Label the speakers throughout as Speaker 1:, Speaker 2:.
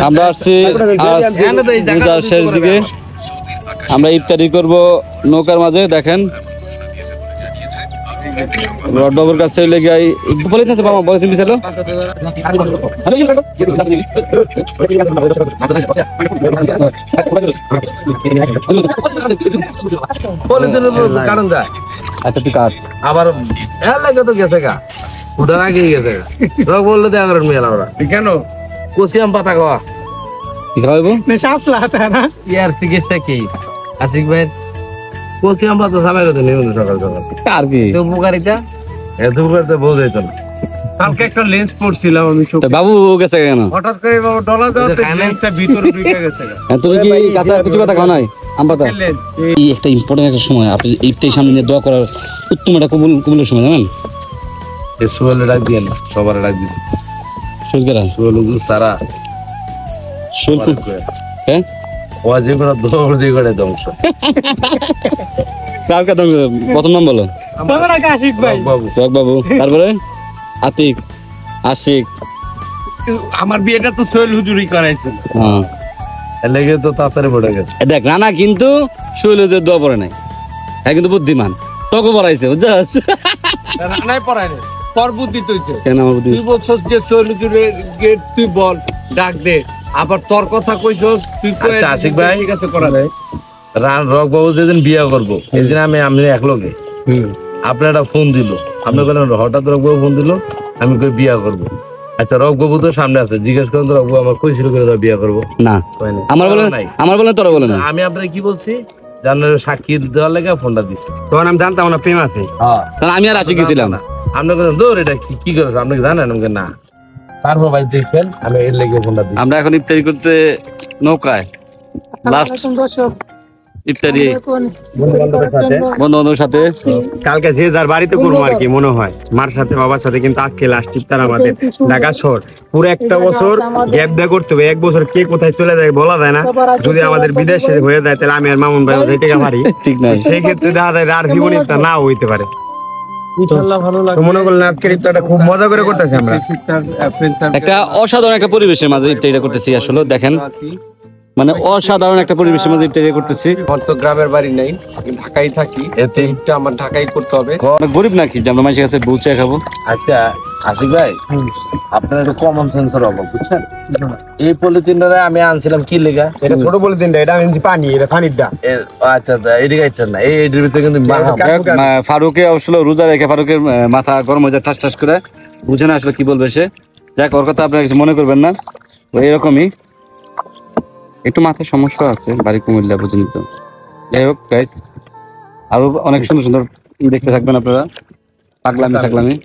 Speaker 1: আমরা আসছি শেষ দিকে, আমরা ইফতারি করব নৌকার মাঝে। দেখেন রডবাবুর কাছে লেগে বলেছে বাবা বলেছেন বিশাল আচ্ছা তুই কাজ
Speaker 2: আবার লাগে তো গেছে গা উঠার আগে গেছে গা বললো তো এগারো মেলা ওরা কেন কষিয়াম পাতা খাওয়া
Speaker 1: কি খাওয়াবো
Speaker 2: ইয়ার চিকিৎসা কি আশিক ভাই কষিয়াম পাতা সাবাই কথা নেই সকাল সকাল
Speaker 1: আর কি
Speaker 2: উপকারিতা এত উপকারিতা বোঝা যেত না। কালকে একটা লেন্স পড়ছিলাম আমি
Speaker 1: বাবু গেছে কেন
Speaker 2: হঠাৎ করে ডলার লেন্সটা ভিতরে ঢুকে গেছে।
Speaker 1: তুমি কি কাঁচা কিছু কথা খাও নাই আম পাতা? এই একটা ইম্পর্টেন্ট একটা সময়, আপনি ইফতারের সামনে নিয়ে দোয়া করার উত্তম একটা কবুলের সময় জানেন।
Speaker 2: এই সোহেলে ডাক দিয়ে না সবার ডাক দিচ্ছে
Speaker 1: শোলকেরা
Speaker 2: সোহেল সারা
Speaker 1: শোল হ্যাঁ
Speaker 2: ওয়াজি করে দৌড় দিয়ে করে ধ্বংস।
Speaker 1: কার কথা প্রথম নাম বলো?
Speaker 2: আশিক ভাই বাবু
Speaker 1: বাবু, তারপরে আতিক আশিক।
Speaker 2: আমার বিয়েটা তো সোহেল হুজুরই করাইছিল,
Speaker 1: হ্যাঁ
Speaker 2: লেগে তো তাড়াতাড়ি পড়ে গেছে।
Speaker 1: দেখ রানা কিন্তু সোহেল হুজুর দোয়া পড়ে নাই, হ্যাঁ কিন্তু বুদ্ধিমান, তোকে পড়াইছে বুঝছস।
Speaker 2: রানাই পড়ায় না, তোর বুদ্ধি তৈছে
Speaker 1: কেন আমার বুদ্ধি?
Speaker 2: তুই বলছস যে সোহেল হুজুরের গেট তুই বল ডাক দে, আবার তোর কথা কইছস তুই কই। আশিক ভাই ঠিক আছে করা যায়। রক বাবু যেদিন বিয়ে করবো সেদিন আমি একলগে আপনার একটা ফোন দিল, আপনি বলেন হঠাৎ রক বাবু ফোন দিল, আমি কই বিয়ে করবো। আচ্ছা রক বাবু তো সামনে আছে, জিজ্ঞেস করেন তো রক বাবু আমার কইছিল করে বিয়ে করবো
Speaker 1: না, আমার বলেন তোরা বলেন।
Speaker 2: আমি আপনাকে কি বলছি জানার সাক্ষী দেওয়ার লেগে ফোনটা দিছি,
Speaker 3: তখন আমি জানতাম না প্রেম আছে।
Speaker 1: আমি আর আশিক গেছিলাম না,
Speaker 2: আপনি বলেন দৌড় এটা কি করেছো আপনি জানেন আমাকে না। তারপর ভাই দেখছেন আমি এর লেগে ফোনটা দিছি।
Speaker 1: আমরা এখন ইফতারি করতে নৌকায়, লাস্ট ইফতারি বন্ধু বান্ধবের সাথে।
Speaker 3: কালকে যে যার বাড়িতে করবো আর কি মনে হয়, মার সাথে বাবার সাথে, কিন্তু আজকে লাস্ট ইফতার আমাদের ঢাকা শহর। পুরো একটা বছর গ্যাপ দেয়া করতে হবে, এক বছর কে কোথায় চলে যায় বলা যায় না। যদি আমাদের বিদেশে হয়ে যায় তাহলে আমি আর মামুন ভাই ওই টাকা পারি,
Speaker 1: ঠিক নাই
Speaker 3: সেই ক্ষেত্রে দেখা যায় আর জীবন ইফতার নাও হইতে পারে। মনে করলেন আজকের ইফতারটা খুব মজা করে করতেছি আমরা,
Speaker 1: একটা অসাধারণ একটা পরিবেশের মাঝে ইফতারিটা করতেছি। আসলে দেখেন মানে অসাধারণ একটা পরিবেশের মধ্যে ইফতারি করতেছি।
Speaker 2: আমার তো গ্রামের বাড়ি নাই, আমি ঢাকায় থাকি, এতে ইফতার আমার ঢাকায় করতে হবে।
Speaker 1: গরিব নাকি যে আমরা মানুষের কাছে বউচা খাবো?
Speaker 2: আচ্ছা আশিক ভাই আপনার একটু কমন সেন্সের অভাব বুঝছেন। এই পলিথিনটা আমি আনছিলাম কি লেগা,
Speaker 3: এটা ছোট পলিথিনটা, এটা আমি পানি, এটা পানির দা।
Speaker 2: আচ্ছা এদিকে আইছেন না, এইটার ভিতরে কিন্তু
Speaker 1: ফারুকে আসলে রোজা রেখে ফারুকের মাথা গরম হয়ে যায় ঠাস ঠাস করে, বুঝে না আসলে কি বলবে সে। যাক ওর কথা আপনারা কিছু মনে করবেন না, এরকমই একটু মাথায় সমস্যা আছে, বাড়ি কুমিল্লা বুঝেন তো। যাই হোক গাইস, আরো অনেক সুন্দর সুন্দর দেখতে থাকবেন আপনারা, পাগলামি সাগলামি।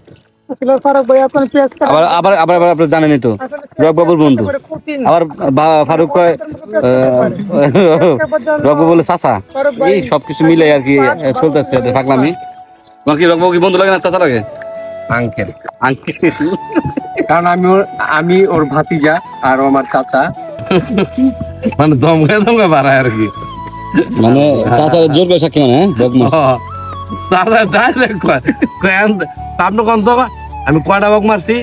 Speaker 1: আবার আবার আবার আবার আপনারা জানেনই তো রক বাবুর বন্ধু, আবার ফারুক কয় রক বাবু বলে চাচা, এই সবকিছু মিলে আর কি চলতেছে পাগলামি। তোমার কি রক বাবু কি বন্ধু লাগে না চাচা লাগে?
Speaker 2: আঙ্কেল
Speaker 1: আঙ্কেল,
Speaker 2: কারণ আমি ওর ভাতিজা আর ও আমার চাচা, মানে দমকা বাড়ায় আর কি,
Speaker 1: মানে চাচা জোর করে সাক্ষী মানে বকমাস
Speaker 2: চাচা ডাইরেক্ট কয় আপনি কোন তো আমি কয়টা বক মারছি,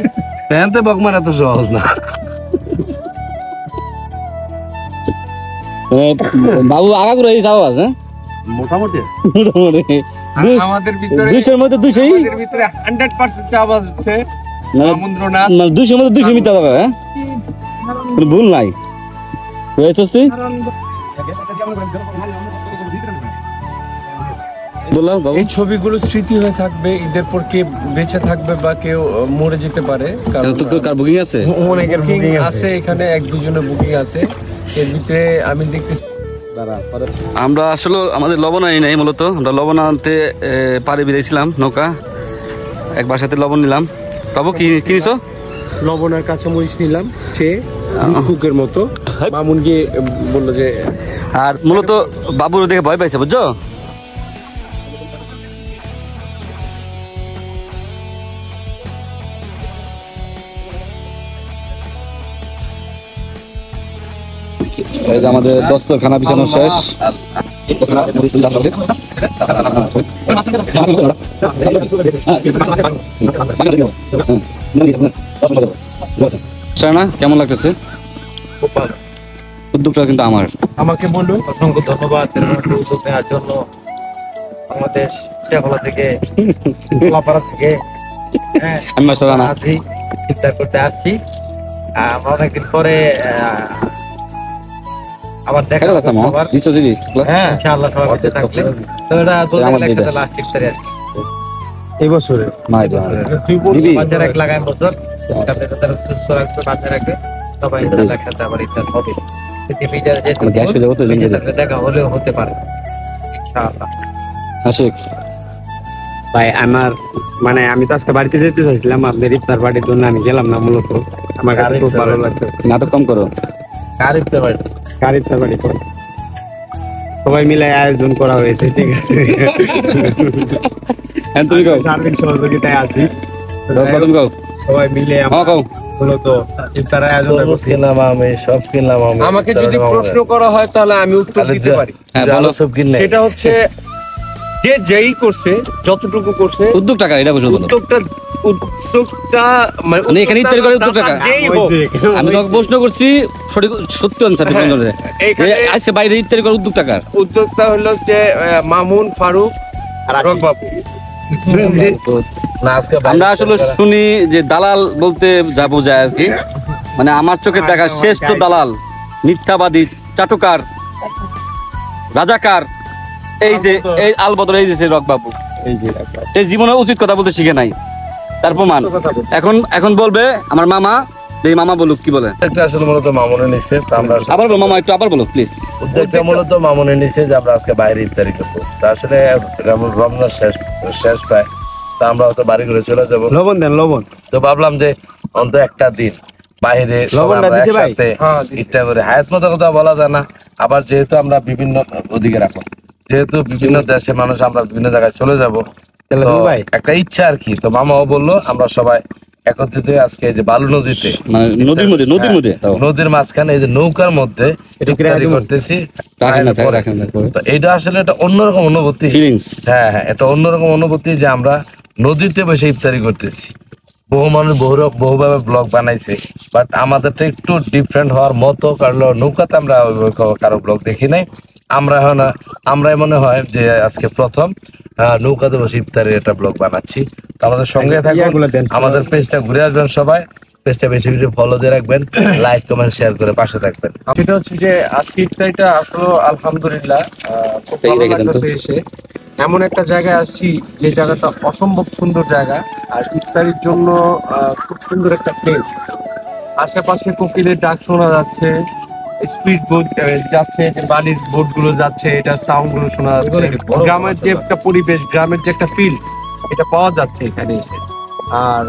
Speaker 2: প্যান্তে বক মারা তো সহজ না।
Speaker 1: বাবু আগা করে যাও আছে
Speaker 2: মোটামুটি আমাদের ভিতরে
Speaker 1: 200 মধ্যে 200
Speaker 2: আমাদের ভিতরে 100% আওয়াজ হচ্ছে রবীন্দ্রনাথ,
Speaker 1: মানে 200 মধ্যে 200 মিথ্যা কথা, হ্যাঁ ভুল নাই।
Speaker 4: এই ছবিগুলো স্মৃতি হয়ে থাকবে, ঈদের পর কে বেঁচে থাকবে বা কেউ মরে যেতে পারে।
Speaker 1: বুকিং আছে,
Speaker 4: অনেকের বুকিং আছে, এখানে 1-2 বুকিং আছে। এর ভিতরে আমি দেখতেছি
Speaker 1: আমরা আসলে আমাদের লবণ আনি নাই, মূলত আমরা লবণ আনতে পাড়ে বেরিয়েছিলাম নৌকা, একবার সাথে লবণ নিলাম। বাবু কি কিনেছো?
Speaker 4: লবণ আর কাঁচামরিচ নিলাম, সে কুকের মতো। মামুন গিয়ে বললো যে,
Speaker 1: আর মূলত বাবুর দেখে ভয় পাইছে বুঝছো। আমাদের দস্তরখানা বিছানো শেষ। কেমন লাগতেছে?
Speaker 2: খুব ভালো।
Speaker 1: উদ্যোগটা কিন্তু আমার।
Speaker 4: আমাকে বলুন।
Speaker 2: অসংখ্য ধন্যবাদ উদ্যোগ নেওয়ার জন্য। বাংলাদেশ টিয়াখোলা থেকে কলাপাড়া থেকে
Speaker 1: আমি মাস্টার রানা।
Speaker 2: আছি চিন্তা করতে আসছি। আমরা অনেকদিন পরে আবার দেখা
Speaker 1: হ্যালো
Speaker 2: হবে
Speaker 1: রাসমা,
Speaker 2: সবার।
Speaker 1: দিছো দিদি?
Speaker 2: হ্যাঁ ইনশাআল্লাহ সবাই বেঁচে থাকলে তো এটা
Speaker 1: আমার
Speaker 2: বলতে
Speaker 1: দিদা।
Speaker 2: লাস্ট ইফতারি আর কি।
Speaker 3: এই বছরে
Speaker 1: মাই দিদি।
Speaker 2: বাচ্চারা এক লাগান বছর তাদের তারা সুস্থ রাখবে বাচ্চা রাখবে সবাই ইনশাআল্লাহ একসাথে আবার ইফতার হবে। পৃথিবীটা যেহেতু
Speaker 1: আমার গ্যাস হয়ে যাবো তো,
Speaker 2: বেঁচে
Speaker 1: জিঙ্গেল।
Speaker 2: থাকলে দেখা হলেও হতে পারে ইনশাআল্লাহ।
Speaker 1: আশিক,
Speaker 3: ভাই আমার মানে আমি তো আজকে বাড়িতে যেতে চাইছিলাম, আপনার ইফতার পার্টির জন্য আমি গেলাম না মূলত। আমার কাছে খুব ভালো লাগছে।
Speaker 1: নাটক কম করো।
Speaker 2: কার ইফতার বাড়ি?
Speaker 3: কার ইফতার পার্টি করে সবাই মিলে আয়োজন করা হয়েছে, ঠিক আছে।
Speaker 1: হ্যাঁ তুমি কও,
Speaker 3: সার্বিক সহযোগিতায় আছি।
Speaker 1: তুমি কও।
Speaker 3: সবাই মিলে
Speaker 1: হ্যাঁ
Speaker 3: আমরা
Speaker 1: কও।
Speaker 3: মূলত ইফতার আয়োজন
Speaker 2: তরমুজ
Speaker 3: করছি।
Speaker 2: কিনলাম আমি, সব কিনলাম আমি।
Speaker 4: আমাকে যদি প্রশ্ন করা হয় তাহলে আমি উত্তর দিতে পারি।
Speaker 1: হ্যাঁ বলো।
Speaker 2: সব কিনলে
Speaker 4: সেটা হচ্ছে যে যেই করছে যতটুকু করছে
Speaker 1: উদ্যোগ টাকা এটা বসে বলো।
Speaker 4: উদ্যোগটা মানে
Speaker 1: মানে এখানে ইফতারি করে উদ্যোগ টাকা?
Speaker 4: যেই
Speaker 3: ওই
Speaker 4: হোক,
Speaker 3: যে,
Speaker 1: আমি তোমাকে প্রশ্ন করছি সঠিক সত্য আনসার দিবেন বলে।
Speaker 4: এখানে
Speaker 1: আজকে বাইরে ইফতারি করে উদ্যোগ টাকার।
Speaker 4: উদ্যোগটা হলো যে মামুন, ফারুক, রক বাবু।
Speaker 2: না আজকে
Speaker 1: আমরা আসলে শুনি যে দালাল বলতে যা বোঝায় আর কি, মানে আমার চোখে দেখা শ্রেষ্ঠ দালাল, মিথ্যাবাদী, চাটুকার, রাজাকার, এই যে এই আলবদর, এই যে সেই রকবাবু,
Speaker 3: এই যে
Speaker 1: সে জীবনে উচিত কথা বলতে শিখে নাই, তার প্রমাণ এখন বলবে আমার মামা। এই মামা বলুক কি বলে।
Speaker 2: একটা আসলে মূলত মামুনে নিচ্ছে, তো আমরা
Speaker 1: আবার বলো মামা, একটু আবার বলো প্লিজ।
Speaker 2: উদ্যোগটা মূলত মামুনে নিচ্ছে যে আমরা আজকে বাইরে ইফতারি করবো। তা আসলে রমজান শেষ পায়, তা আমরা হয়তো বাড়ি করে চলে যাবো।
Speaker 3: লবণ দেন, লবণ।
Speaker 2: তো ভাবলাম যে অন্তত একটা দিন বাইরে
Speaker 3: লবণটা দিছে ভাই?
Speaker 2: ইফতার করে। হায়াত মতো কথা বলা যায় না, আবার যেহেতু আমরা বিভিন্ন ওদিকে রাখো, যেহেতু বিভিন্ন দেশে মানুষ, আমরা বিভিন্ন জায়গায় চলে যাবো,
Speaker 3: তাহলে
Speaker 2: তো
Speaker 3: দুবাই?
Speaker 2: একটা ইচ্ছা আর কি। তো মামাও বললো আমরা সবাই একত্রিত হয়ে আজকে এই যে বালু নদীতে,
Speaker 1: মানে নদীর মধ্যে তাও।
Speaker 2: নদীর মাঝখানে এই যে নৌকার মধ্যে
Speaker 3: এটা কি
Speaker 2: ইফতারি
Speaker 3: রাখবেন?
Speaker 2: করতেছি।
Speaker 1: রাখেন না,
Speaker 2: পরে।
Speaker 1: রাখেন না।
Speaker 2: তো এটা আসলে একটা অন্যরকম অনুভূতি।
Speaker 1: ফিলিংস।
Speaker 2: হ্যাঁ হ্যাঁ, এটা অন্যরকম অনুভূতি যে আমরা নদীতে বসে ইফতারি করতেছি। বহু মানুষ বহুভাবে ব্লগ বানাইছে, বাট আমাদেরটা একটু ডিফারেন্ট হওয়ার মতো, কারণ নৌকাতে আমরা কারো ব্লগ দেখি নাই। আমরা মনে হয় যে আজকে প্রথম নৌকাতে বসে ইফতারের একটা ব্লগ বানাচ্ছি। তো আমাদের সঙ্গে থাকুন,
Speaker 3: ইয়াগুলো দেন।
Speaker 2: আমাদের পেজটা ঘুরে আসবেন সবাই, পেজটা বেশি বেশি ফলো দিয়ে রাখবেন, লাইক কমেন্ট শেয়ার করে পাশে থাকবেন।
Speaker 4: সেটা হচ্ছে যে আজকে ইফতারিটা আসলে আলহামদুলিল্লাহ খুব ভালো
Speaker 1: রেখে দেন তো।
Speaker 4: লাগতেছে এসে। এমন একটা জায়গায় আসছি যে জায়গাটা অসম্ভব সুন্দর জায়গা, আর ইফতারির জন্য খুব সুন্দর একটা প্লেস। আশেপাশে কোকিলের ডাক শোনা যাচ্ছে, স্পিড বোট যাচ্ছে, যে বালির বোট গুলো যাচ্ছে, এটা সাউন্ড গুলো শোনা যাচ্ছে। গ্রামের যে একটা পরিবেশ, গ্রামের যে একটা ফিল, এটা পাওয়া যাচ্ছে এখানে এসে। আর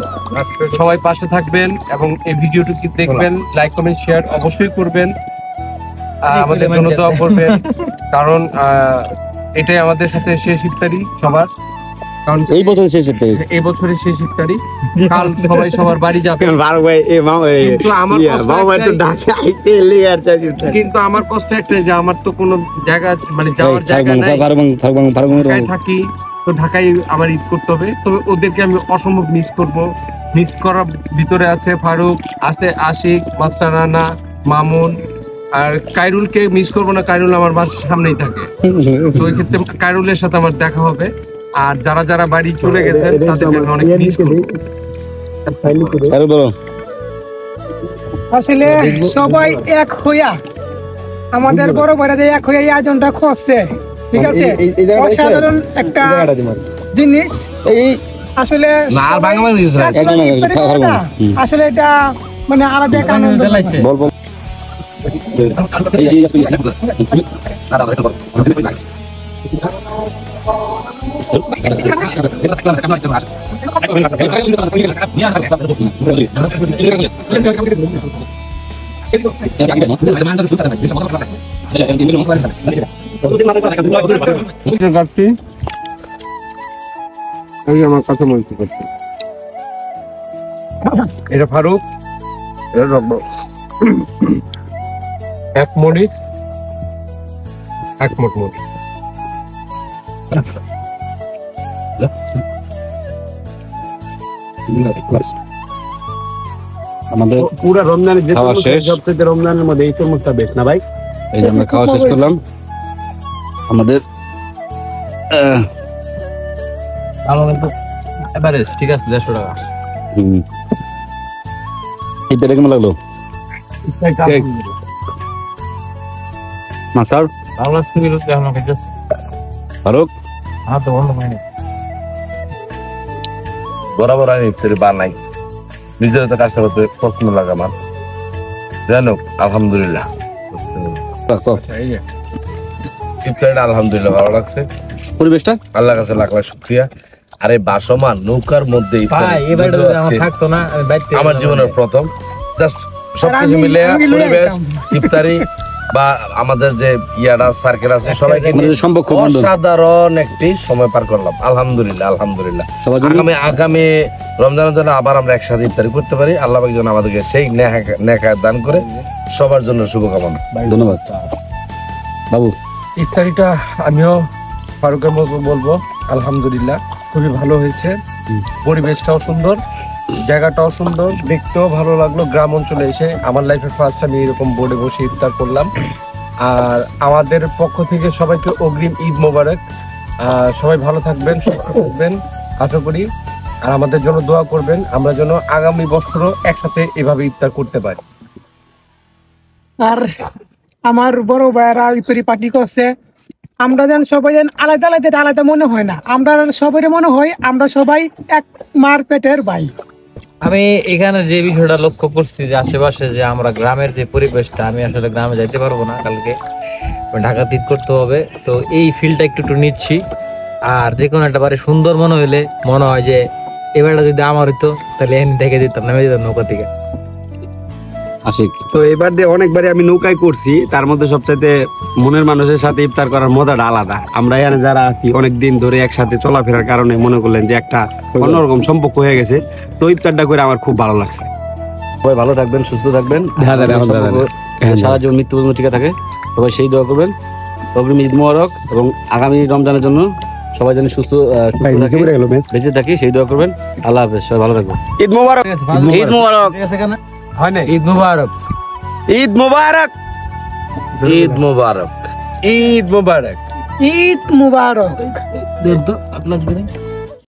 Speaker 4: সবাই পাশে থাকবেন এবং এই ভিডিওটি দেখবেন, লাইক কমেন্ট শেয়ার অবশ্যই করবেন, আর আমাদের জন্য দোয়া করবেন, কারণ এটাই আমাদের সাথে শেষ ইফতারি সবার। কারণ
Speaker 1: এই বছর শেষ ইফতারি।
Speaker 4: এই বছরের শেষ ইফতারি, কাল সবাই সবার বাড়ি যাবে।
Speaker 3: বারো ভাই, এ মামা,
Speaker 4: কিন্তু আমার কষ্ট
Speaker 3: মামা তো
Speaker 4: একটাই-
Speaker 3: ডাকে আইছে, এলে আর চাই ইফতার।
Speaker 4: কিন্তু আমার কষ্ট একটাই যে আমার তো কোনো জায়গা, মানে যাওয়ার জায়গা নাই, ঢাকায় থাকি, তো ঢাকায় আমার ঈদ করতে হবে। তবে ওদেরকে আমি অসম্ভব মিস করার ভিতরে আছে ফারুক, আছে আশিক, মাস্টার রানা, মামুন, আর কাইরুলকে মিস করবো না, কাইরুল আমার বাসার সামনেই থাকে। তো ওই ক্ষেত্রে কাইরুলের সাথে আমার দেখা হবে। আর যারা যারা বাড়ি চলে গেছেন তাদেরকে আমি অনেক মিস করবো।
Speaker 5: আসলে সবাই এক হইয়া, আমাদের বড় ভাইরা যে এক হইয়া এই আয়োজনটা করছে, ঠিক আছে, অসাধারণ একটা জিনিস। আসলে
Speaker 2: না, আর
Speaker 5: সবাই
Speaker 2: বাংলাদেশ না,
Speaker 5: একসাথে ইফতারি করে না, আসলে এটা মানে আলাদা একটা আনন্দ।
Speaker 4: আমার কথা বলতে করতে, এটা ফারুক, এটা রব্ব। এক মরিচ, এক মোট মরিচ।
Speaker 1: আমাদের
Speaker 3: পুরো রমজানের যে
Speaker 1: খাওয়া শেষ।
Speaker 3: সবচেয়ে রমজানের মধ্যে এই তরমুজটা বেশ না ভাই?
Speaker 1: এই যে আমরা খাওয়া শেষ করলাম। আমাদের
Speaker 2: এভারেজ ঠিক আছে 150 টাকা।
Speaker 1: এই পেটে কেমন লাগলো মাস্টার
Speaker 2: ভালো লাগছে বিরুদ্ধে আমাকে just
Speaker 1: ফারুক?
Speaker 2: হাত বন্ধ হয়নি। বরাবর আমি ইফতারি বানাই, নিজের তো কাজটা করতে পছন্দ লাগে আমার। জানো আলহামদুলিল্লাহ ইফতারিটা আলহামদুলিল্লাহ ভালো লাগছে।
Speaker 1: পরিবেশটা
Speaker 2: আল্লাহর কাছে লাখ লাখ শুকরিয়া। আরে বাসমান নৌকার মধ্যে ইফতারি আজকে আমার জীবনের প্রথম। জাস্ট সবকিছু মিলে পরিবেশ, ইফতারি বা আমাদের যে ইয়ারা সার্কেল আছে সবাই
Speaker 1: আমাদের সম্পর্ক বন্ধন।
Speaker 2: অসাধারণ একটি সময় পার করলাম। আলহামদুলিল্লাহ আলহামদুলিল্লাহ।
Speaker 1: সবার জন্য
Speaker 2: আগামী রমজানের জন্য আবার আমরা একসাথে ইফতারি করতে পারি। আল্লাহ পাক যেন আমাদেরকে সেই নেকাত দান করে। সবার জন্য শুভকামনা।
Speaker 1: ধন্যবাদ বাবু।
Speaker 4: ইফতারিটা আমিও ফারুকের মতো বলবো আলহামদুলিল্লাহ খুবই ভালো হয়েছে। পরিবেশটাও সুন্দর, জায়গাটাও সুন্দর, দেখতেও ভালো লাগলো। গ্রাম অঞ্চলে এসে আমার লাইফে ফার্স্ট আমি এরকম বোর্ডে বসে ইফতার করলাম। আর আমাদের পক্ষ থেকে সবাইকে অগ্রিম ঈদ মোবারক। সবাই ভালো থাকবেন, সুস্থ থাকবেন আশা করি। আর আমাদের জন্য দোয়া করবেন, আমরা যেন আগামী বছরও একসাথে এভাবে ইফতার করতে পারি।
Speaker 5: আর আমার বড় ভাইয়েরা ইফতারি পার্টি করছে। আমরা যেন সবাই যেন আলাদা আলাদা আলাদা মনে হয় না, আমরা সবাই মনে হয় আমরা সবাই এক মার পেটের ভাই।
Speaker 6: আমি এখানে যে বিষয়টা লক্ষ্য করছি যে আশেপাশে যে আমরা গ্রামের যে পরিবেশটা, আমি আসলে গ্রামে যাইতে পারবো না কালকে, ঢাকা ঈদ করতে হবে। তো এই ফিলটা একটু একটু নিচ্ছি। আর যে কোনো একটা বাড়ি সুন্দর মনে হইলে মনে হয় যে এবারটা যদি আমার হইতো তাহলে এখানে দেখে দিতাম, নেমে দিতাম নৌকা থেকে।
Speaker 1: আশিক
Speaker 3: তো এবার দিয়ে অনেকবারই আমি নৌকায় করছি, তার মধ্যে সবচাইতে মনের মানুষের সাথে ইফতার করার মজাটা আলাদা। আমরা এখানে যারা আছি অনেক দিন ধরে একসাথে চলাফেরার কারণে মনে করলেন যে একটা অন্যরকম সম্পর্ক হয়ে গেছে। তো ইফতারটা করে আমার খুব ভালো লাগছে।
Speaker 1: সবাই ভালো থাকবেন, সুস্থ থাকবেন,
Speaker 3: হ্যাঁ দাদা, হ্যাঁ দাদা।
Speaker 1: সারা জীবন মৃত্যু পর্যন্ত টিকে থাকে। সবাই সেই দোয়া করবেন। অগ্রিম ঈদ মোবারক এবং আগামী রমজানের জন্য সবাই যেন সুস্থ বেঁচে থাকি সেই দোয়া করবেন। আল্লাহ হাফেজ, সবাই ভালো থাকবেন।
Speaker 3: ঈদ মোবারক।
Speaker 1: ঈদ মোবারক।
Speaker 3: হয় না?
Speaker 6: ঈদ মুবারক।
Speaker 3: ঈদ মোবারক।
Speaker 2: ঈদ মোবারক।
Speaker 3: ঈদ মোবারক।
Speaker 5: ঈদ মুবারক।
Speaker 6: আপনার